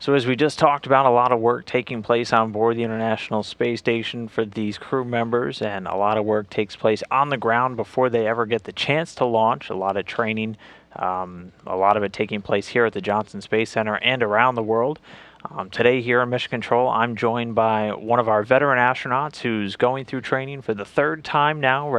So as we just talked about, a lot of work taking place on board the International Space Station for these crew members, and a lot of work takes place on the ground before they ever get the chance to launch. A lot of training, a lot of it taking place here at the Johnson Space Center and around the world. Today here in Mission Control, I'm joined by one of our veteran astronauts who's going through training for the third time now,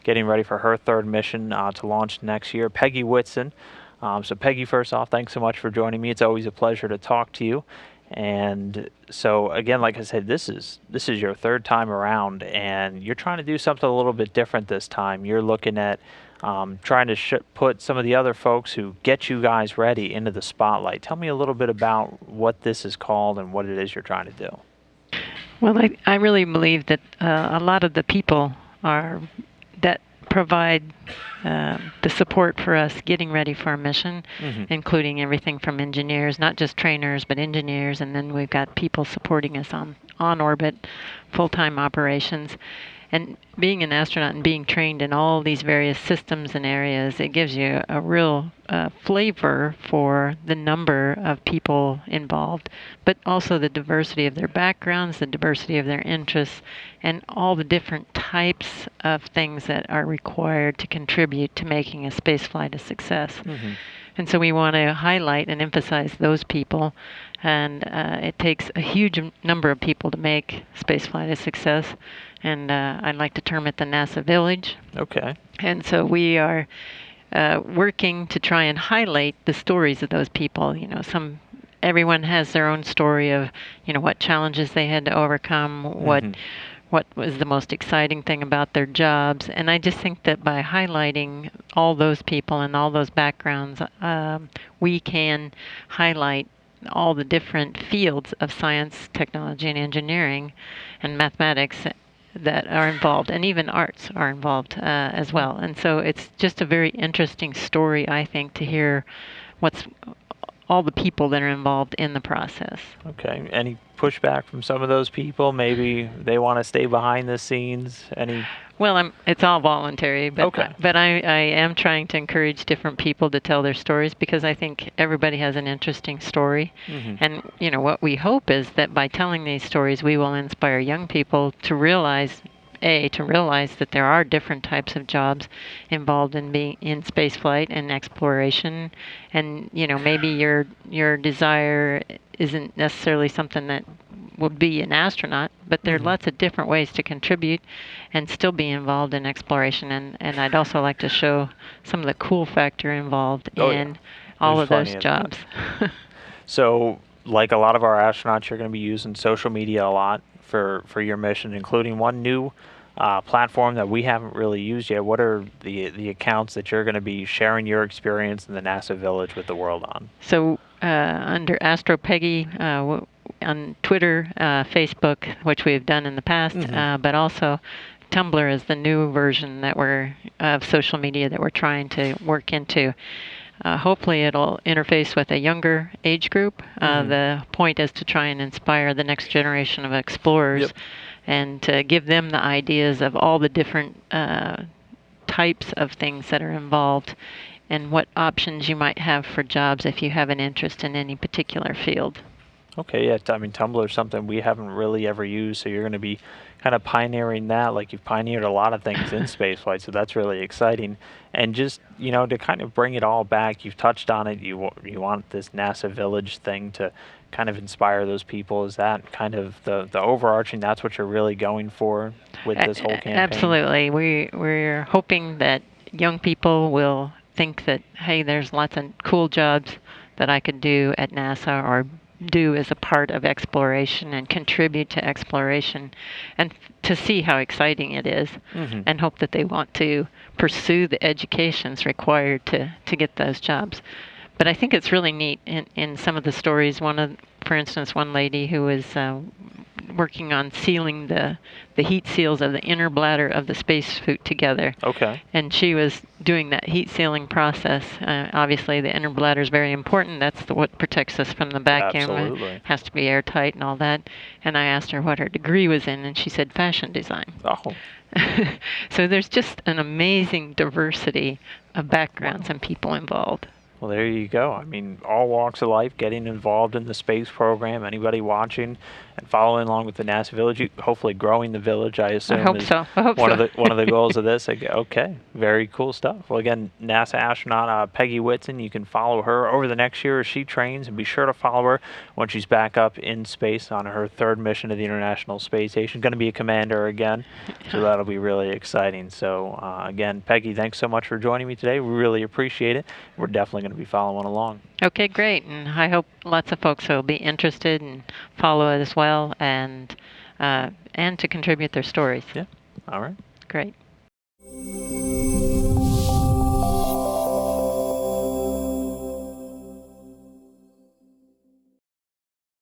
getting ready for her third mission to launch next year, Peggy Whitson. So Peggy, first off, thanks so much for joining me. It's always a pleasure to talk to you. And so again, like I said, this is your third time around, and you're trying to do something a little bit different this time. You're looking at trying to put some of the other folks who get you guys ready into the spotlight. Tell me a little bit about what this is called and what it is you're trying to do. Well, I really believe that a lot of the people that provide the support for us getting ready for our mission, including everything from engineers, not just trainers, but engineers, and then we've got people supporting us on orbit, full-time operations. And being an astronaut and being trained in all these various systems and areas, it gives you a real flavor for the number of people involved, but also the diversity of their backgrounds, the diversity of their interests, and all the different types of things that are required to contribute to making a spaceflight a success. And so we want to highlight and emphasize those people. And it takes a huge number of people to make spaceflight a success. And I like to term it the NASA Village. Okay. And so we are working to try and highlight the stories of those people. Everyone has their own story of, what challenges they had to overcome, what was the most exciting thing about their jobs. And I just think that by highlighting all those people and all those backgrounds, we can highlight all the different fields of science, technology, and engineering and mathematics that are involved, and even arts are involved as well. And so it's just a very interesting story, I think, to hear what's all the people that are involved in the process. Okay. Any pushback from some of those people? Maybe they want to stay behind the scenes? Well, it's all voluntary, but okay. But I am trying to encourage different people to tell their stories, because I think everybody has an interesting story. And what we hope is that by telling these stories, we will inspire young people to realize that there are different types of jobs involved in being in spaceflight and exploration, and maybe your desire isn't necessarily something that would be an astronaut, but there are lots of different ways to contribute and still be involved in exploration. And I'd also like to show some of the cool factor involved in all of those jobs. So, like a lot of our astronauts, you're going to be using social media a lot for your mission, including one new platform that we haven't really used yet. What are the accounts that you're going to be sharing your experience in the NASA Village with the world on? So under Astro Peggy on Twitter, Facebook, which we've done in the past, but also Tumblr is the new version of social media that we're trying to work into. Hopefully it'll interface with a younger age group. The point is to try and inspire the next generation of explorers and to give them the ideas of all the different types of things that are involved and what options you might have for jobs if you have an interest in any particular field. Okay, yeah, Tumblr is something we haven't really ever used, so you're going to be kind of pioneering that, like you've pioneered a lot of things in spaceflight, so that's really exciting. And just, to kind of bring it all back, you've touched on it, you want this NASA Village thing to kind of inspire those people. Is that kind of the overarching, that's what you're really going for with this whole campaign? Absolutely. We're hoping that young people will think that, hey, there's lots of cool jobs that I could do at NASA or do as a part of exploration and contribute to exploration, and to see how exciting it is, and hope that they want to pursue the educations required to get those jobs. But I think it's really neat in some of the stories. For instance, one lady who was working on sealing the heat seals of the inner bladder of the spacesuit together. Okay. And she was doing that heat sealing process. Obviously, the inner bladder is very important. That's what protects us from the vacuum. Absolutely. It has to be airtight and all that. And I asked her what her degree was in, and she said fashion design. Oh. So there's just an amazing diversity of backgrounds and people involved. Well, there you go. I mean, all walks of life getting involved in the space program. Anybody watching and following along with the NASA Village, hopefully growing the village, I I assume, hope is so. I hope one so. of the goals of this. Okay, very cool stuff. Well, again, NASA astronaut Peggy Whitson, you can follow her over the next year as she trains, and be sure to follow her when she's back up in space on her third mission to the International Space Station. Going to be a commander again, so that'll be really exciting. So again, Peggy, thanks so much for joining me today. We really appreciate it. We're definitely going to be following along. Okay, great. And I hope lots of folks will be interested and follow it as well, and to contribute their stories. Yeah. All right. Great.